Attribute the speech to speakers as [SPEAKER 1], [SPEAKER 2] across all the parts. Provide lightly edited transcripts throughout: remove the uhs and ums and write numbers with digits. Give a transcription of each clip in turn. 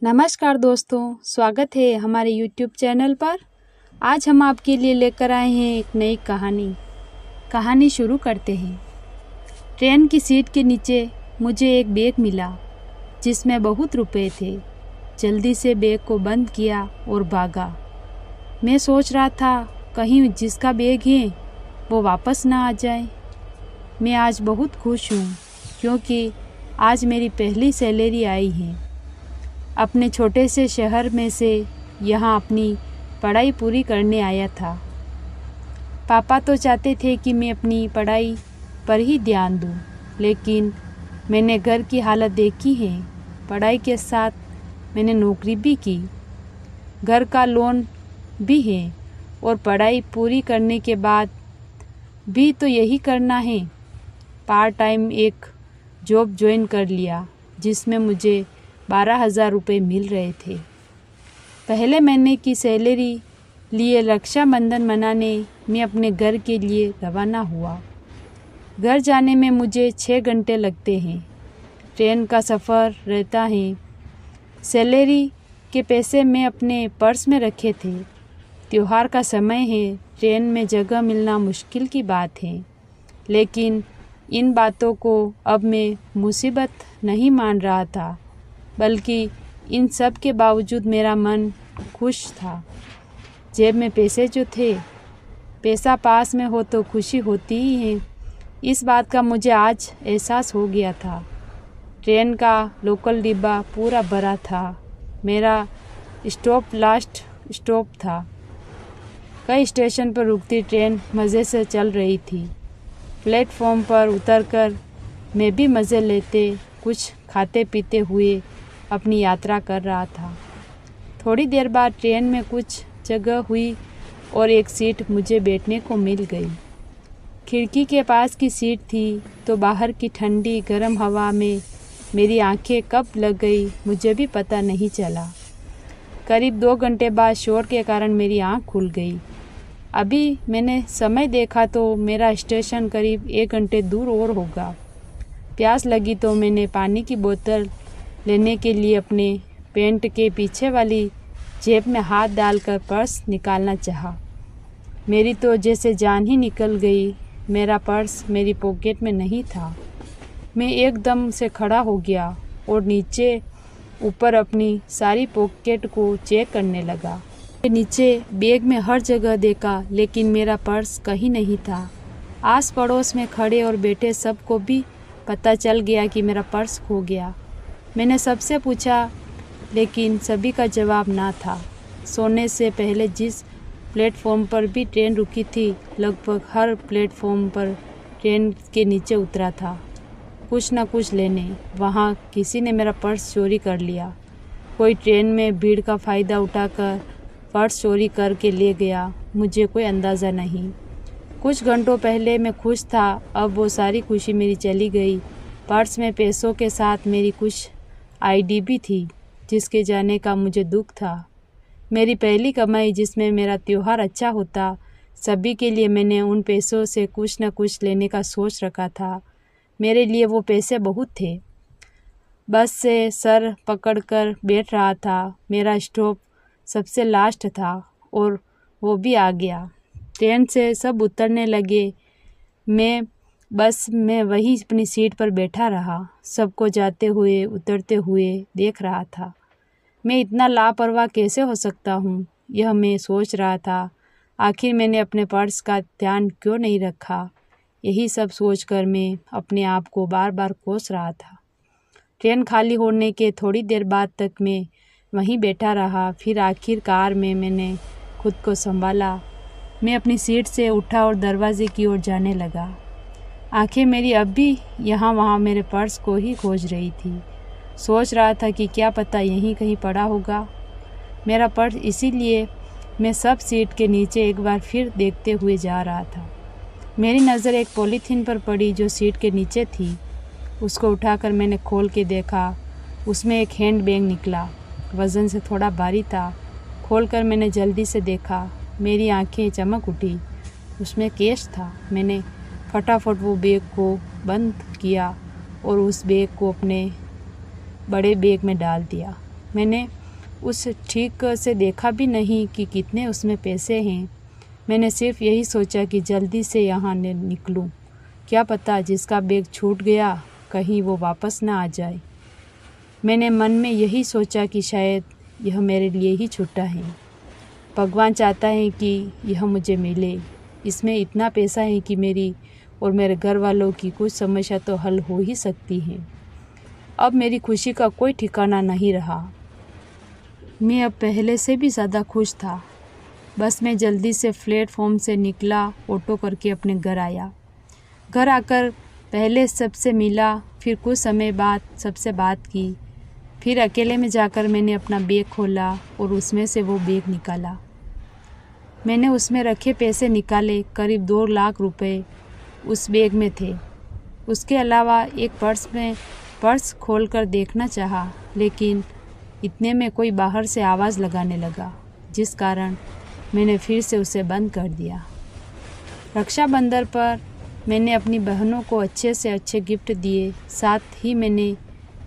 [SPEAKER 1] नमस्कार दोस्तों, स्वागत है हमारे YouTube चैनल पर। आज हम आपके लिए लेकर आए हैं एक नई कहानी शुरू करते हैं। ट्रेन की सीट के नीचे मुझे एक बैग मिला जिसमें बहुत रुपए थे। जल्दी से बैग को बंद किया और भागा। मैं सोच रहा था कहीं जिसका बैग है वो वापस ना आ जाए। मैं आज बहुत खुश हूँ क्योंकि आज मेरी पहली सैलरी आई है। अपने छोटे से शहर में से यहाँ अपनी पढ़ाई पूरी करने आया था। पापा तो चाहते थे कि मैं अपनी पढ़ाई पर ही ध्यान दूँ, लेकिन मैंने घर की हालत देखी है। पढ़ाई के साथ मैंने नौकरी भी की, घर का लोन भी है और पढ़ाई पूरी करने के बाद भी तो यही करना है। पार्ट टाइम एक जॉब ज्वाइन कर लिया जिसमें मुझे 12,000 रुपये मिल रहे थे। पहले महीने की सैलरी लिए रक्षाबंधन मनाने मैं अपने घर के लिए रवाना हुआ। घर जाने में मुझे 6 घंटे लगते हैं। ट्रेन का सफ़र रहता है। सैलरी के पैसे मैं अपने पर्स में रखे थे। त्योहार का समय है, ट्रेन में जगह मिलना मुश्किल की बात है, लेकिन इन बातों को अब मैं मुसीबत नहीं मान रहा था, बल्कि इन सब के बावजूद मेरा मन खुश था। जेब में पैसे जो थे, पैसा पास में हो तो खुशी होती ही है। इस बात का मुझे आज एहसास हो गया था। ट्रेन का लोकल डिब्बा पूरा भरा था। मेरा स्टॉप लास्ट स्टॉप था। कई स्टेशन पर रुकती ट्रेन मज़े से चल रही थी। प्लेटफॉर्म पर उतरकर मैं भी मज़े लेते, कुछ खाते पीते हुए अपनी यात्रा कर रहा था। थोड़ी देर बाद ट्रेन में कुछ जगह हुई और एक सीट मुझे बैठने को मिल गई। खिड़की के पास की सीट थी तो बाहर की ठंडी गर्म हवा में मेरी आंखें कब लग गई मुझे भी पता नहीं चला। करीब 2 घंटे बाद शोर के कारण मेरी आंख खुल गई। अभी मैंने समय देखा तो मेरा स्टेशन करीब 1 घंटे दूर और होगा। प्यास लगी तो मैंने पानी की बोतल लेने के लिए अपने पैंट के पीछे वाली जेब में हाथ डालकर पर्स निकालना चाहा। मेरी तो जैसे जान ही निकल गई। मेरा पर्स मेरी पॉकेट में नहीं था। मैं एकदम से खड़ा हो गया और नीचे ऊपर अपनी सारी पॉकेट को चेक करने लगा। नीचे बैग में हर जगह देखा, लेकिन मेरा पर्स कहीं नहीं था। आस पड़ोस में खड़े और बैठे सबको भी पता चल गया कि मेरा पर्स खो गया। मैंने सबसे पूछा, लेकिन सभी का जवाब ना था। सोने से पहले जिस प्लेटफॉर्म पर भी ट्रेन रुकी थी, लगभग हर प्लेटफॉर्म पर ट्रेन के नीचे उतरा था कुछ न कुछ लेने। वहाँ किसी ने मेरा पर्स चोरी कर लिया। कोई ट्रेन में भीड़ का फ़ायदा उठाकर पर्स चोरी करके ले गया। मुझे कोई अंदाज़ा नहीं। कुछ घंटों पहले मैं खुश था, अब वो सारी खुशी मेरी चली गई। पर्स में पैसों के साथ मेरी कुछ आईडी भी थी जिसके जाने का मुझे दुख था। मेरी पहली कमाई जिसमें मेरा त्योहार अच्छा होता, सभी के लिए मैंने उन पैसों से कुछ न कुछ लेने का सोच रखा था। मेरे लिए वो पैसे बहुत थे। बस से सर पकड़कर बैठ रहा था। मेरा स्टॉप सबसे लास्ट था और वो भी आ गया। ट्रेन से सब उतरने लगे। मैं बस में वही अपनी सीट पर बैठा रहा, सबको जाते हुए उतरते हुए देख रहा था। मैं इतना लापरवाह कैसे हो सकता हूँ, यह मैं सोच रहा था। आखिर मैंने अपने पर्स का ध्यान क्यों नहीं रखा, यही सब सोचकर मैं अपने आप को बार बार कोस रहा था। ट्रेन खाली होने के थोड़ी देर बाद तक मैं वहीं बैठा रहा। फिर आखिरकार में मैंने खुद को संभाला। मैं अपनी सीट से उठा और दरवाजे की ओर जाने लगा। आंखें मेरी अब भी यहाँ वहाँ मेरे पर्स को ही खोज रही थी। सोच रहा था कि क्या पता यहीं कहीं पड़ा होगा मेरा पर्स, इसीलिए मैं सब सीट के नीचे एक बार फिर देखते हुए जा रहा था। मेरी नज़र एक पॉलीथीन पर पड़ी जो सीट के नीचे थी। उसको उठाकर मैंने खोल के देखा। उसमें एक हैंड बैग निकला, वज़न से थोड़ा भारी था। खोलकर मैंने जल्दी से देखा। मेरी आंखें चमक उठी। उसमें कैश था। मैंने फटाफट वो बैग को बंद किया और उस बैग को अपने बड़े बैग में डाल दिया। मैंने उस ठीक से देखा भी नहीं कि कितने उसमें पैसे हैं। मैंने सिर्फ यही सोचा कि जल्दी से यहाँ निकलूँ। क्या पता जिसका बैग छूट गया कहीं वो वापस ना आ जाए। मैंने मन में यही सोचा कि शायद यह मेरे लिए ही छूटा है। भगवान चाहता है कि यह मुझे मिले। इसमें इतना पैसा है कि मेरी और मेरे घर वालों की कुछ समस्या तो हल हो ही सकती है। अब मेरी खुशी का कोई ठिकाना नहीं रहा। मैं अब पहले से भी ज़्यादा खुश था। बस मैं जल्दी से प्लेटफॉर्म से निकला, ऑटो करके अपने घर आया। घर आकर पहले सबसे मिला, फिर कुछ समय बाद सबसे बात की। फिर अकेले में जाकर मैंने अपना बैग खोला और उसमें से वो बैग निकाला। मैंने उसमें रखे पैसे निकाले। करीब 2 लाख रुपए उस बैग में थे। उसके अलावा एक पर्स खोलकर देखना चाहा, लेकिन इतने में कोई बाहर से आवाज़ लगाने लगा, जिस कारण मैंने फिर से उसे बंद कर दिया। रक्षाबंधन पर मैंने अपनी बहनों को अच्छे से अच्छे गिफ्ट दिए। साथ ही मैंने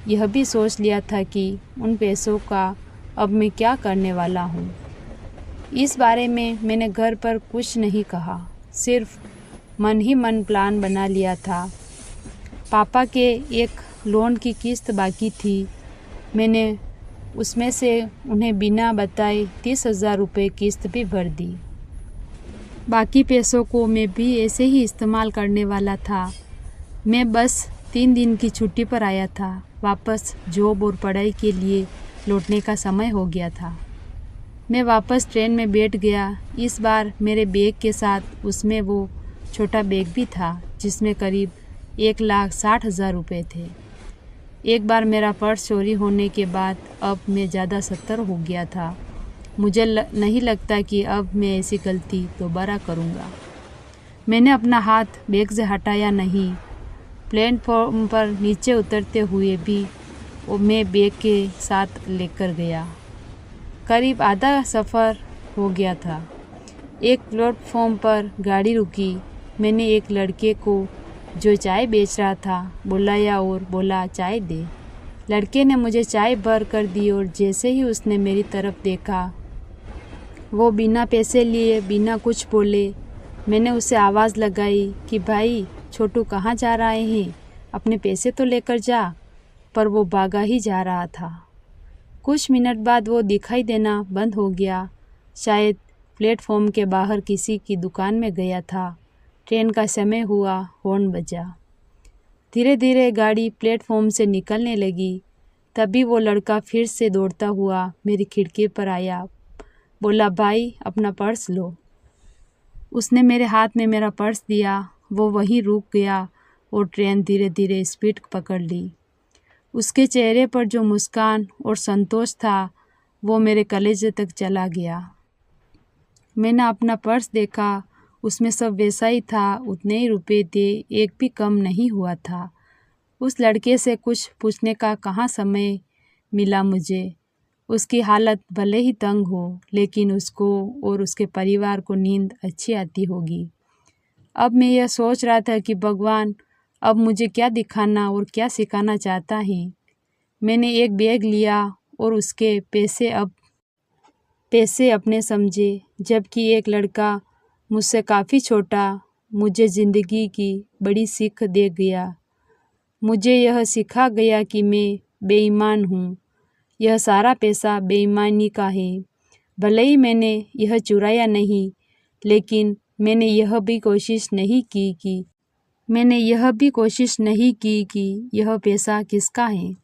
[SPEAKER 1] यह भी सोच लिया था कि उन पैसों का अब मैं क्या करने वाला हूँ। इस बारे में मैंने घर पर कुछ नहीं कहा, सिर्फ मन ही मन प्लान बना लिया था। पापा के एक लोन की किस्त बाकी थी। मैंने उसमें से उन्हें बिना बताए 30,000 रुपये किस्त भी भर दी। बाकी पैसों को मैं भी ऐसे ही इस्तेमाल करने वाला था। मैं बस 3 दिन की छुट्टी पर आया था। वापस जॉब और पढ़ाई के लिए लौटने का समय हो गया था। मैं वापस ट्रेन में बैठ गया। इस बार मेरे बैग के साथ उसमें वो छोटा बैग भी था, जिसमें करीब 1,60,000 रुपये थे। एक बार मेरा पर्स चोरी होने के बाद अब मैं ज़्यादा सतर्क हो गया था। मुझे नहीं लगता कि अब मैं ऐसी गलती दोबारा करूँगा। मैंने अपना हाथ बैग से हटाया नहीं। प्लेटफॉर्म पर नीचे उतरते हुए भी मैं बैग के साथ लेकर गया। करीब आधा सफ़र हो गया था। एक प्लेटफॉर्म पर गाड़ी रुकी। मैंने एक लड़के को जो चाय बेच रहा था बुलाया और बोला, चाय दे। लड़के ने मुझे चाय भर कर दी और जैसे ही उसने मेरी तरफ देखा, वो बिना पैसे लिए, बिना कुछ बोले, मैंने उसे आवाज़ लगाई कि भाई छोटू कहाँ जा रहे हैं, अपने पैसे तो लेकर जा। पर वो भागा ही जा रहा था। कुछ मिनट बाद वो दिखाई देना बंद हो गया। शायद प्लेटफॉर्म के बाहर किसी की दुकान में गया था। ट्रेन का समय हुआ, हॉर्न बजा। धीरे धीरे गाड़ी प्लेटफॉर्म से निकलने लगी। तभी वो लड़का फिर से दौड़ता हुआ मेरी खिड़की पर आया, बोला, भाई अपना पर्स लो। उसने मेरे हाथ में मेरा पर्स दिया। वो वहीं रुक गया और ट्रेन धीरे धीरे स्पीड पकड़ ली। उसके चेहरे पर जो मुस्कान और संतोष था, वो मेरे कलेजे तक चला गया। मैंने अपना पर्स देखा, उसमें सब वैसा ही था, उतने ही रुपए थे, एक भी कम नहीं हुआ था। उस लड़के से कुछ पूछने का कहाँ समय मिला मुझे। उसकी हालत भले ही तंग हो, लेकिन उसको और उसके परिवार को नींद अच्छी आती होगी। अब मैं यह सोच रहा था कि भगवान अब मुझे क्या दिखाना और क्या सिखाना चाहता है। मैंने एक बैग लिया और उसके पैसे अपने समझे, जबकि एक लड़का मुझसे काफ़ी छोटा मुझे ज़िंदगी की बड़ी सीख दे गया। मुझे यह सिखा गया कि मैं बेईमान हूँ। यह सारा पैसा बेईमानी का है। भले ही मैंने यह चुराया नहीं, लेकिन मैंने यह भी कोशिश नहीं की कि यह पैसा किसका है।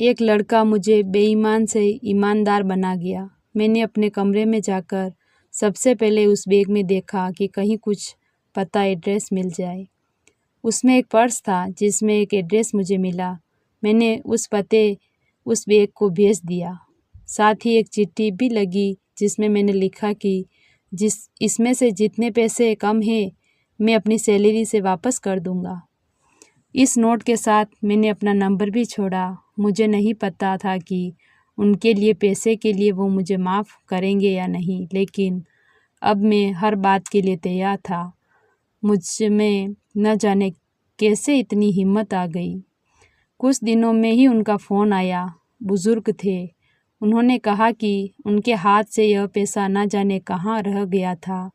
[SPEAKER 1] एक लड़का मुझे बेईमान से ईमानदार बना गया। मैंने अपने कमरे में जाकर सबसे पहले उस बैग में देखा कि कहीं कुछ पता एड्रेस मिल जाए। उसमें एक पर्स था जिसमें एक एड्रेस मुझे मिला। मैंने उस बैग को भेज दिया। साथ ही एक चिट्ठी भी लगी जिसमें मैंने लिखा कि इसमें से जितने पैसे कम हैं मैं अपनी सैलरी से वापस कर दूंगा। इस नोट के साथ मैंने अपना नंबर भी छोड़ा। मुझे नहीं पता था कि उनके लिए पैसे के लिए वो मुझे माफ़ करेंगे या नहीं, लेकिन अब मैं हर बात के लिए तैयार था। मुझ में न जाने कैसे इतनी हिम्मत आ गई। कुछ दिनों में ही उनका फ़ोन आया। बुजुर्ग थे। उन्होंने कहा कि उनके हाथ से यह पैसा न जाने कहाँ रह गया था,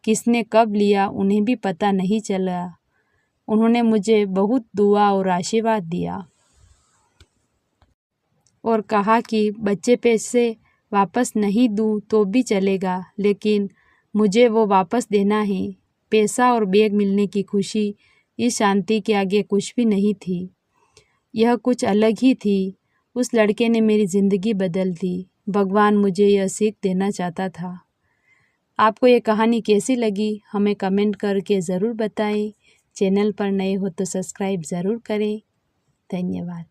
[SPEAKER 1] किसने कब लिया उन्हें भी पता नहीं चला। उन्होंने मुझे बहुत दुआ और आशीर्वाद दिया और कहा कि बच्चे पैसे वापस नहीं दूँ तो भी चलेगा, लेकिन मुझे वो वापस देना है। पैसा और बैग मिलने की खुशी इस शांति के आगे कुछ भी नहीं थी। यह कुछ अलग ही थी। उस लड़के ने मेरी ज़िंदगी बदल दी। भगवान मुझे यह सीख देना चाहता था। आपको ये कहानी कैसी लगी हमें कमेंट करके ज़रूर बताएं। चैनल पर नए हो तो सब्सक्राइब ज़रूर करें। धन्यवाद।